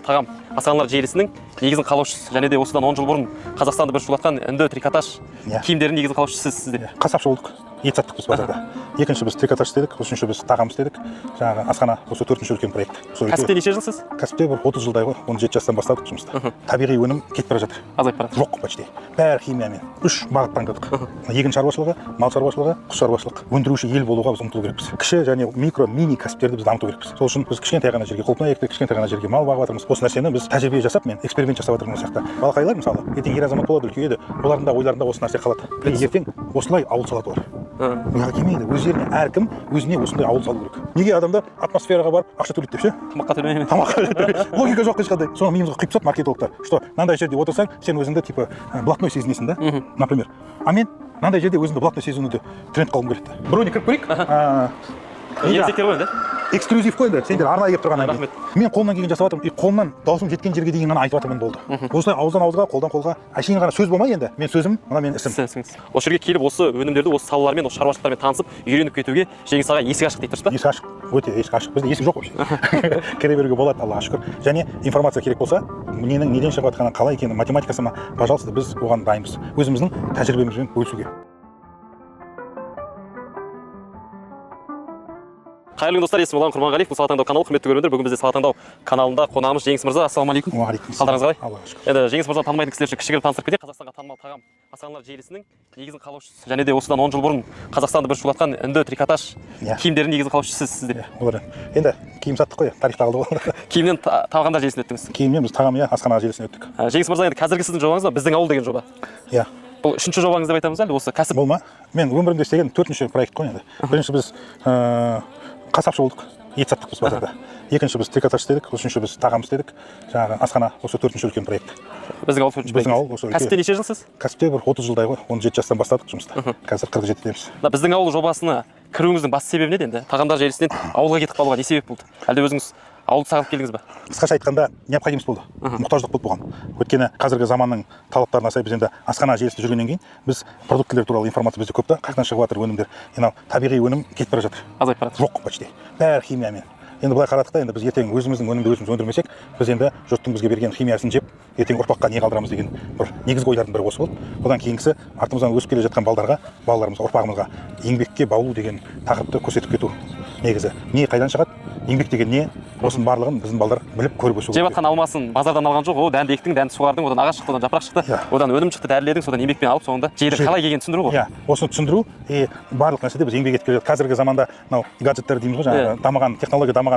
тағам асханалар желісінің негізін қалаушысы және де осыдан 10 жыл бұрын Қазақстанды бір шулатқан үнді трикотаж киімдерінің негізін қалаушысы сіздер. Қасапшы болдық. Ет саттық біз базарда. Екінші біз трикотаж істедік, үшінші біз тағам істедік. Жаңағы асхана осы төртінші үлкен проект. Кәсіпте неше жылсыз? Кәсіпте бір 30 жылдай ғой, 17 жастан бастадық жұмысты. Табиғи өнім кетіп бара жатыр. Азайып бара жатыр. Жоқ почти. Бәрі химиямен. 3 бағыт таңдадық. Егін шаруашылығы, мал шаруашылығы, құс шаруашылығы. Өндіруші ел болуға біз ұмтылу керекпіз. Кіші және микро, мини кәсіптерді біз дамыту керекпіз. Сол үшін біз кішкентай ғана жерге құлпынай ектік, кішкентай ғана жерге мал бағып жатырмыз. Осы нәрсені біз тәжірибе жасап, мен эксперимент жасап жатырмын сияқты. Балақайлар мысалы, ертең ер азамат болады, үлкейеді, олардың да ойларында осы нәрсе қалады. Ертең осылай ауыл салады олар. Ұяға келмейді. Өз жеріне әркім өзіне осындай ауыл салу керек. Неге адамдар атмосфераға барып ақша төлейді деп ше? Тамаққа төлемейді. Тамаққа логика жоқ ешқандай. Соны миымызға құйып тастады маркетологтар. Что, мынандай жерде отырсаң, сен өзіңді типа блатной сезінесің да, например. А мен мынандай жерде өзімді блатной сезінуді тренд қылғым келеді. Броник кіріп көрейік. Ересектер ғой енді. Эксклюзив қой енді. Сендер арнайы келіп тұрғаннан кейін. Мен қолымнан келген жасап жатырмын. Қолымнан даусым жеткен жерге дейін ғана айтып жатырмын болды. Осылай ауыздан ауызға, қолдан қолға. Әшейін ғана сөз болмай енді. Мен сөзім, мына менің ісім. Осы жерге келіп осы өнімдерді осы салалармен, осы шаруашылықтармен танысып, үйреніп кетуге Жеңіс аға есік ашық дейді тұрсыз ба? Есік ашық. Өте есік ашық. Бізде есік жоқ вообще. Кіре беруге болады, Аллаға шүкір. Және информация керек болса, ненің неден шығып жатқаны, қалай екенін, математикасы ма, пожалуйста, біз оған дайынбыз. Өзіміздің тәжірибемізбен бөлісуге. Қайырлы достар, есімім Ұлан Құрманғалиев, бұл Сала таңдау каналы. Құрметті көрермендер, бүгін бізде Сала таңдау каналында қонағымыз Жеңіс мырза. Ассалаумағалейкум. Уағалейкум. Қалдарыңыз қалай? Аллаға шүкір. Енді Жеңіс мырза танымайтын кісілер үшін кішігірім таныстырып кетейік. Қазақстанға танымал тағам асханалар желісінің негізін қалаушысы және де осыдан 10 жыл бұрын Қазақстанды бір шулатқан үнді трикотаж киімдерінің негізін қалаушысы сіздер. Олар енді киім саттық қой, тарихта қалды ғой. Киімнен тағамдар желісіне өттіңіз. Киімнен біз тағам асхана желісіне өттік. Жеңіс мырза, енді қазіргі сіздің жобаңыз ба? Біздің ауыл деген жоба. Иә. Бұл үшінші жобаңыз деп айтамыз әлде осы кәсіп? Болма. Мен өмірімде істеген төртінші проект қой енді. Бірінші біз қасапшы болдық. Ет саттық біз базарда. Екінші біз трикотаж істедік, үшінші біз тағам істедік. Жаңағы асхана осы төртінші үлкен проект. Біздің ауыл төртінші проект. Біздің ауыл осы. Кәсіпте неше жылсыз? Кәсіпте бір 30 жылдай ғой, 17 жастан бастадық жұмысты. Қазір 47-деміз. Біздің ауыл жобасына кіруіңіздің басты себебі не енді? Тағамдар желісінен ауылға кетіп қалуға не себеп болды? Әлде өзіңіз ауылды сағынып келдіңіз бе? Қысқаша айтқанда необходимость болды. Мұқтаждық болды бұған. Өйткені қазіргі заманның талаптарына сай біз енді асхана желісінде жүргеннен кейін біз продуктілер туралы информация бізде көп та, қайдан шығып жатыр өнімдер. Енді табиғи өнім кетіп бара жатыр. Азайып бара жатыр. Жоқ почти. Бәрі химиямен. Енді былай қарадық та, енді біз ертең өзіміздің өнімді өзіміз өндірмесек, біз енді жұрттың бізге берген химиясын жеп, ертең ұрпаққа не қалдырамыз деген бір негізгі ойлардың бірі осы болды. Одан кейінгісі артымыздан өсіп келе жатқан балаларымызға, ұрпағымызға еңбекке баулу деген тақырыпты көрсетіп кету. Негізі не қайдан шығады? Еңбек деген не? Осының барлығын біздің балдар біліп көріп өсу. Жеп жатқан алмасын базардан алған жоқ, дәнді ектің, дәнді суғардың, одан ағаш шықты, одан жапырақ шықты, одан өнім шықты, дәріледің, содан еңбекпен алып, соңында жейді қалай келгенін түсіндіру ғой. Иә, осыны түсіндіру, барлық нәрседе біз еңбек етіп келе жатырмыз. Қазіргі заманда мынау гаджеттер дейміз ғой, жаңағы дамыған технология дамыған